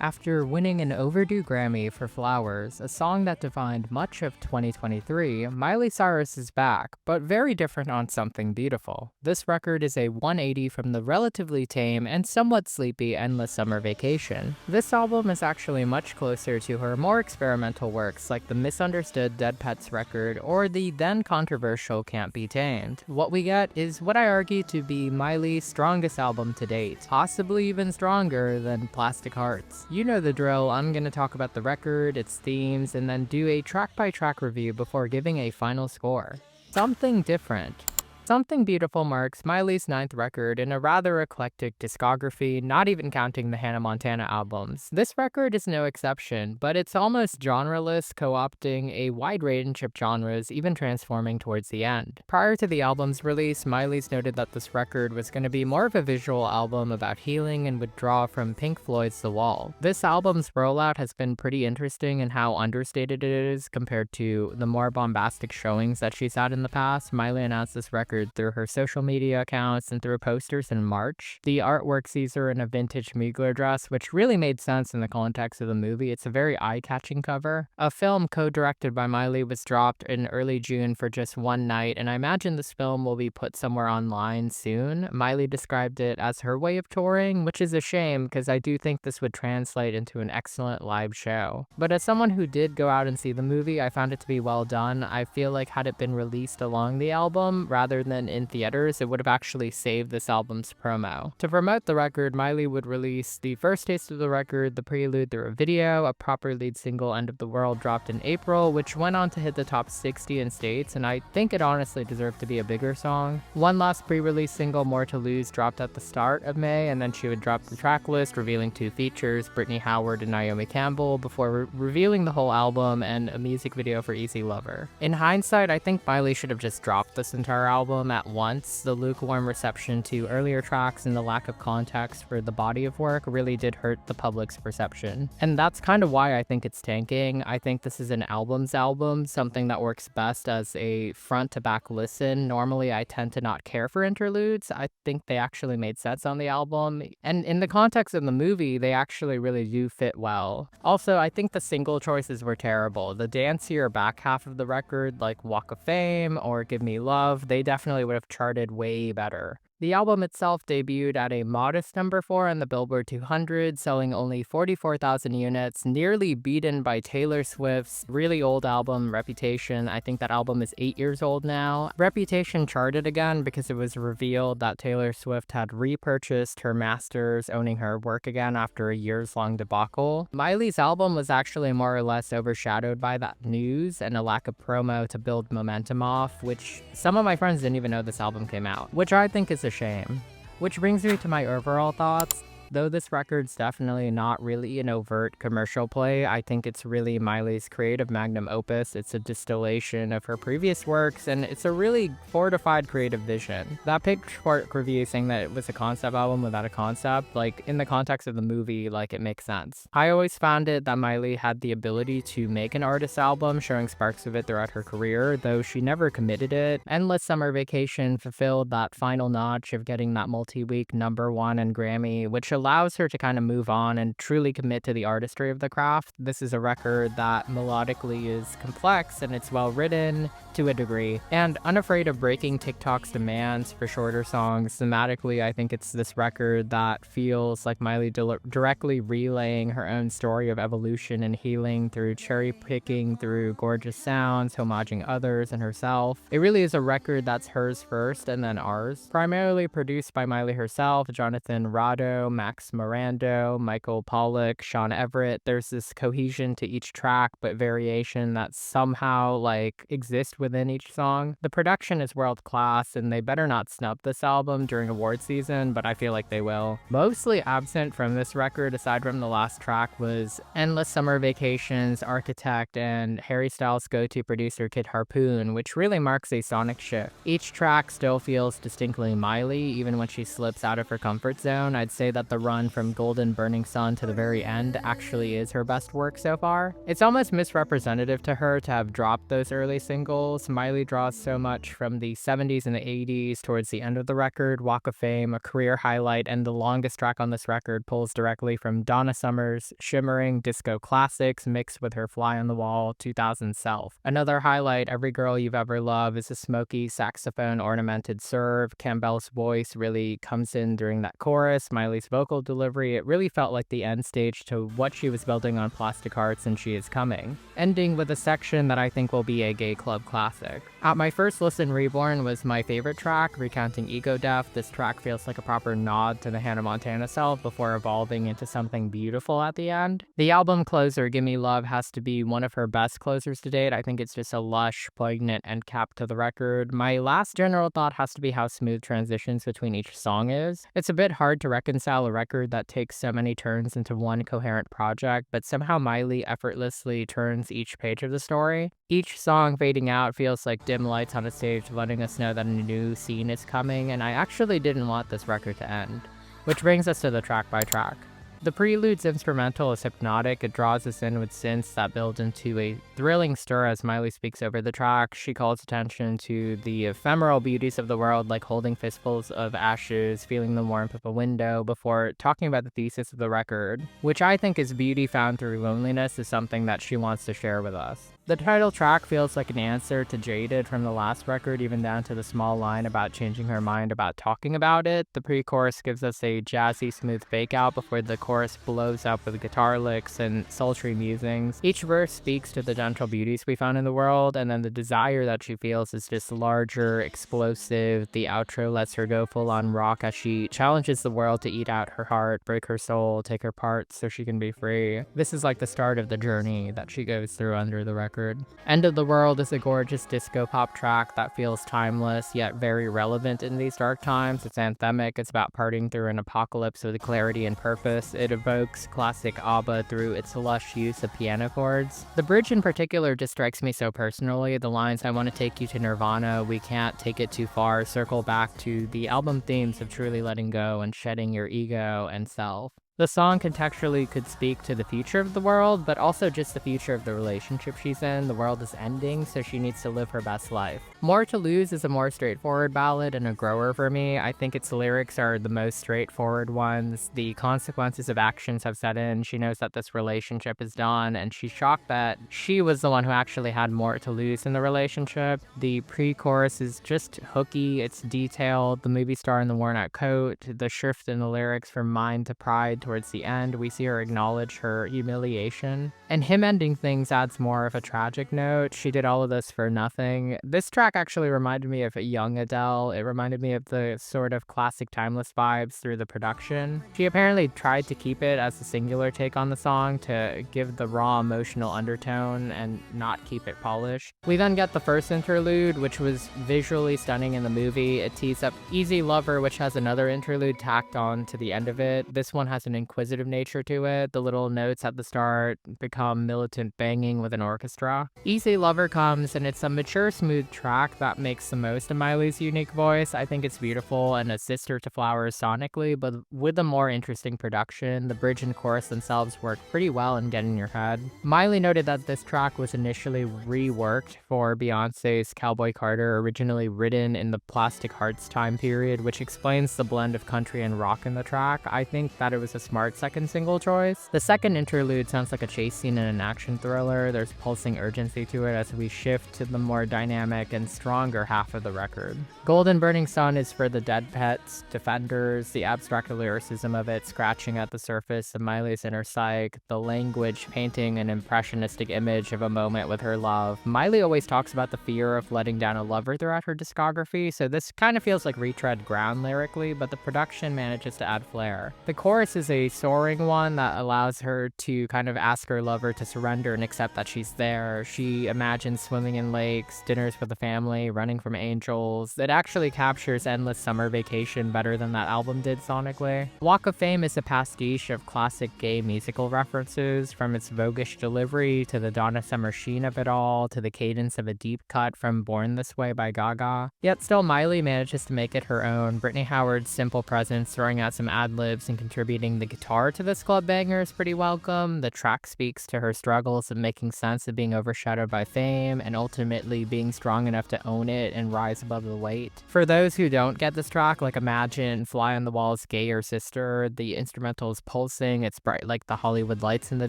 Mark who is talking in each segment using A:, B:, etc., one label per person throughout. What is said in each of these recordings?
A: After winning an overdue Grammy for Flowers, a song that defined much of 2023, Miley Cyrus is back, but very different on Something Beautiful. This record is a 180 from the relatively tame and somewhat sleepy Endless Summer Vacation. This album is actually much closer to her more experimental works like the misunderstood Dead Pets record or the then controversial Can't Be Tamed. What we get is what I argue to be Miley's strongest album to date, possibly even stronger than Plastic Hearts. You know the drill, I'm gonna talk about the record, its themes, and then do a track-by-track review before giving a final score. Something different. Something Beautiful marks Miley's ninth record in a rather eclectic discography, not even counting the Hannah Montana albums. This record is no exception, but it's almost genreless, co-opting a wide range of genres, even transforming towards the end. Prior to the album's release, Miley's noted that this record was going to be more of a visual album about healing and would draw from Pink Floyd's The Wall. This album's rollout has been pretty interesting in how understated it is compared to the more bombastic showings that she's had in the past. Miley announced this record through her social media accounts and through posters in March. The artwork sees her in a vintage Mugler dress, which really made sense in the context of the movie. It's a very eye-catching cover. A film co-directed by Miley was dropped in early June for just one night, and I imagine this film will be put somewhere online soon. Miley described it as her way of touring, which is a shame because I do think this would translate into an excellent live show. But as someone who did go out and see the movie, I found it to be well done. I feel like had it been released along the album rather than in theaters, it would have actually saved this album's promo. To promote the record, Miley would release the first taste of the record, the prelude through a video. A proper lead single, End of the World, dropped in April, which went on to hit the top 60 in states, and I think it honestly deserved to be a bigger song. One last pre-release single, More to Lose, dropped at the start of May, and then she would drop the track list, revealing two features, Brittany Howard and Naomi Campbell, before revealing the whole album and a music video for Easy Lover. In hindsight, I think Miley should have just dropped this entire album at once. The lukewarm reception to earlier tracks and the lack of context for the body of work really did hurt the public's perception. And that's kind of why I think it's tanking. I think this is an album's album, something that works best as a front-to-back listen. Normally, I tend to not care for interludes. I think they actually made sense on the album. And in the context of the movie, they actually really do fit well. Also, I think the single choices were terrible. The dancier back half of the record, like Walk of Fame or Give Me Love, they definitely would have charted way better. The album itself debuted at a modest number 4 on the Billboard 200, selling only 44,000 units, nearly beaten by Taylor Swift's really old album, Reputation. I think that album is 8 years old now. Reputation charted again because it was revealed that Taylor Swift had repurchased her masters, owning her work again after a years-long debacle. Miley's album was actually more or less overshadowed by that news and a lack of promo to build momentum off, which some of my friends didn't even know this album came out, which I think is a shame. Which brings me to my overall thoughts. Though this record's definitely not really an overt commercial play, I think it's really Miley's creative magnum opus. It's a distillation of her previous works, and it's a really fortified creative vision. That Pitchfork review saying that it was a concept album without a concept, like, in the context of the movie, like, it makes sense. I always found it that Miley had the ability to make an artist album, showing sparks of it throughout her career, though she never committed it. Endless Summer Vacation fulfilled that final notch of getting that multi-week #1 and Grammy, which allows her to kind of move on and truly commit to the artistry of the craft. This is a record that melodically is complex and it's well written to a degree, and unafraid of breaking TikTok's demands for shorter songs. Thematically, I think it's this record that feels like Miley directly relaying her own story of evolution and healing through cherry picking through gorgeous sounds, homaging others and herself. It really is a record that's hers first and then ours. Primarily produced by Miley herself, Jonathan Rado, Max Morando, Michael Pollock, Sean Everett. There's this cohesion to each track, but variation that somehow like exists within each song. The production is world class, and they better not snub this album during award season, but I feel like they will. Mostly absent from this record, aside from the last track, was Endless Summer Vacation's Architect and Harry Styles' go-to producer Kid Harpoon, which really marks a sonic shift. Each track still feels distinctly Miley, even when she slips out of her comfort zone. I'd say that the the run from Golden Burning Sun to the very end actually is her best work so far. It's almost misrepresentative to her to have dropped those early singles. Miley draws so much from the 70s and the 80s towards the end of the record, Walk of Fame, a career highlight, and the longest track on this record pulls directly from Donna Summer's shimmering disco classics mixed with her Fly on the Wall 2000 self. Another highlight, Every Girl You've Ever Loved, is a smoky saxophone ornamented serve. Campbell's voice really comes in during that chorus. Miley's vocal delivery, it really felt like the end stage to what she was building on Plastic Hearts and She Is Coming. Ending with a section that I think will be a gay club classic. At my first listen, Reborn was my favorite track, recounting Ego Death. This track feels like a proper nod to the Hannah Montana self before evolving into something beautiful at the end. The album closer, Gimme Love, has to be one of her best closers to date. I think it's just a lush, poignant end cap to the record. My last general thought has to be how smooth transitions between each song is. It's a bit hard to reconcile a record that takes so many turns into one coherent project, but somehow Miley effortlessly turns each page of the story. Each song fading out feels like dim lights on a stage letting us know that a new scene is coming, and I actually didn't want this record to end. Which brings us to the track by track. The Prelude's instrumental is hypnotic. It draws us in with synths that build into a thrilling stir as Miley speaks over the track. She calls attention to the ephemeral beauties of the world, like holding fistfuls of ashes, feeling the warmth of a window, before talking about the thesis of the record, which I think is beauty found through loneliness, is something that she wants to share with us. The title track feels like an answer to Jaded from the last record, even down to the small line about changing her mind about talking about it. The pre-chorus gives us a jazzy, smooth fake-out before the chorus blows up with guitar licks and sultry musings. Each verse speaks to the gentle beauties we found in the world, and then the desire that she feels is just larger, explosive. The outro lets her go full-on rock as she challenges the world to eat out her heart, break her soul, take her parts so she can be free. This is like the start of the journey that she goes through under the record. End of the World is a gorgeous disco pop track that feels timeless yet very relevant in these dark times. It's anthemic, it's about parting through an apocalypse with clarity and purpose. It evokes classic ABBA through its lush use of piano chords. The bridge in particular just strikes me so personally. The lines, I want to take you to Nirvana, we can't take it too far, circle back to the album themes of truly letting go and shedding your ego and self. The song contextually could speak to the future of the world, but also just the future of the relationship she's in. The world is ending, so she needs to live her best life. More to Lose is a more straightforward ballad and a grower for me. I think its lyrics are the most straightforward ones. The consequences of actions have set in. She knows that this relationship is done, and she's shocked that she was the one who actually had more to lose in the relationship. The pre-chorus is just hooky, it's detailed. The movie star in the worn out coat, the shift in the lyrics from mind to pride towards the end, we see her acknowledge her humiliation. And him ending things adds more of a tragic note. She did all of this for nothing. This track actually reminded me of a young Adele. It reminded me of the sort of classic timeless vibes through the production. She apparently tried to keep it as a singular take on the song to give the raw emotional undertone and not keep it polished. We then get the first interlude, which was visually stunning in the movie. It tees up Easy Lover, which has another interlude tacked on to the end of it. This one has an inquisitive nature to it. The little notes at the start become militant banging with an orchestra. Easy Lover comes, and it's a mature, smooth track that makes the most of Miley's unique voice. I think it's beautiful and a sister to Flowers sonically, but with a more interesting production. The bridge and chorus themselves work pretty well and get in your head. Miley noted that this track was initially reworked for Beyonce's Cowboy Carter, originally written in the Plastic Hearts time period, which explains the blend of country and rock in the track. I think that it was a smart second single choice. The second interlude sounds like a chase scene in an action thriller. There's pulsing urgency to it as we shift to the more dynamic and stronger half of the record. Golden Burning Sun is for the dead pets, defenders, the abstract lyricism of it scratching at the surface of Miley's inner psyche, the language painting an impressionistic image of a moment with her love. Miley always talks about the fear of letting down a lover throughout her discography, so this kind of feels like retread ground lyrically, but the production manages to add flair. The chorus is a a soaring one that allows her to kind of ask her lover to surrender and accept that she's there. She imagines swimming in lakes, dinners with the family, running from angels. It actually captures endless summer vacation better than that album did sonically. Walk of Fame is a pastiche of classic gay musical references, from its voguish delivery to the Donna Summer sheen of it all to the cadence of a deep cut from Born This Way by Gaga. Yet still, Miley manages to make it her own. Brittany Howard's simple presence, throwing out some ad-libs and contributing the guitar to this club banger is pretty welcome. The track speaks to her struggles of making sense of being overshadowed by fame and ultimately being strong enough to own it and rise above the weight. For those who don't get this track, like imagine Fly on the Wall's gayer sister, the instrumental is pulsing, it's bright like the Hollywood lights in the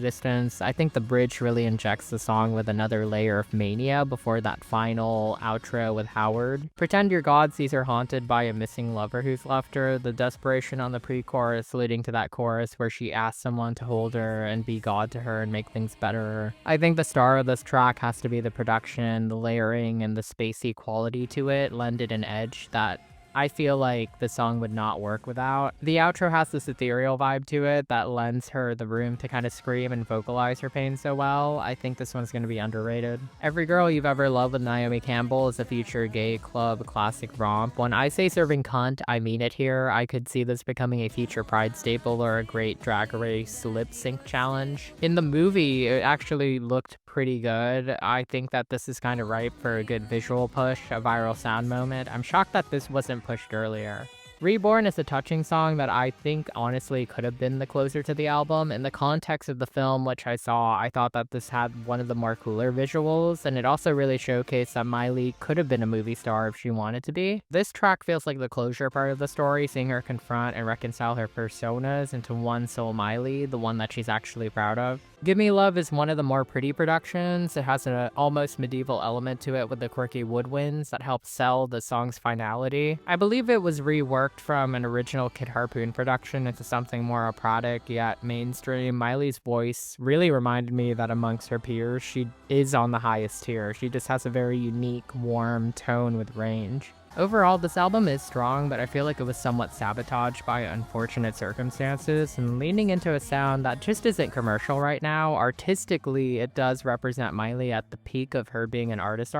A: distance. I think the bridge really injects the song with another layer of mania before that final outro with Howard. Pretend your god sees her haunted by a missing lover who's left her, the desperation on the pre-chorus leading to that chorus where she asks someone to hold her and be god to her and make things better. I think the star of this track has to be the production, the layering, and the spacey quality to it lend it an edge that I feel like the song would not work without. The outro has this ethereal vibe to it that lends her the room to kind of scream and vocalize her pain so well. I think this one's going to be underrated. Every Girl You've Ever Loved with Naomi Campbell is a future gay club classic romp. When I say serving cunt, I mean it here. I could see this becoming a future Pride staple or a great Drag Race lip sync challenge. In the movie, it actually looked pretty good. I think that this is kind of ripe for a good visual push, a viral sound moment. I'm shocked that this wasn't pushed earlier. Reborn is a touching song that I think honestly could have been the closer to the album. In the context of the film, which I saw, I thought that this had one of the more cooler visuals, and it also really showcased that Miley could have been a movie star if she wanted to be. This track feels like the closure part of the story, seeing her confront and reconcile her personas into one sole Miley, the one that she's actually proud of. Give Me Love is one of the more pretty productions. It has an almost medieval element to it with the quirky woodwinds that help sell the song's finality. I believe it was reworked from an original Kid Harpoon production into something more operatic yet mainstream. Miley's voice really reminded me that amongst her peers, she is on the highest tier. She just has a very unique, warm tone with range. Overall, this album is strong, but I feel like it was somewhat sabotaged by unfortunate circumstances and leaning into a sound that just isn't commercial right now. Artistically, it does represent Miley at the peak of her being an artist,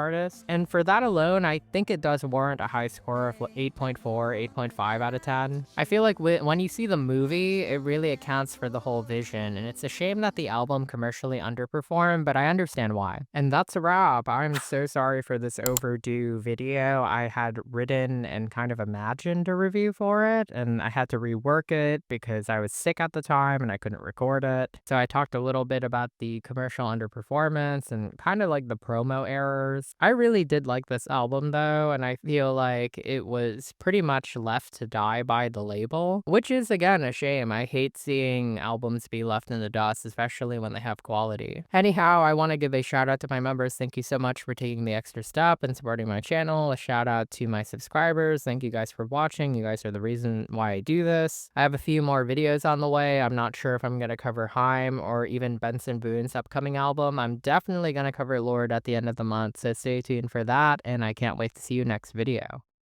A: and for that alone, I think it does warrant a high score of 8.4, 8.5 out of 10. I feel like when you see the movie, it really accounts for the whole vision, and it's a shame that the album commercially underperformed, but I understand why. And that's a wrap. I'm so sorry for this overdue video. I had written and kind of imagined a review for it, and I had to rework it because I was sick at the time and I couldn't record it. So I talked a little bit about the commercial underperformance and kind of like the promo errors. I really did like this album though, and I feel like it was pretty much left to die by the label, which is again a shame. I hate seeing albums be left in the dust, especially when they have quality. Anyhow, I want to give a shout out to my members. Thank you so much for taking the extra step and supporting my channel. A shout out to my subscribers. Thank you guys for watching. You guys are the reason why I do this. I have a few more videos on the way. I'm not sure if I'm going to cover Haim or even Benson Boone's upcoming album. I'm definitely going to cover Lorde at the end of the month, so stay tuned for that, and I can't wait to see you next video.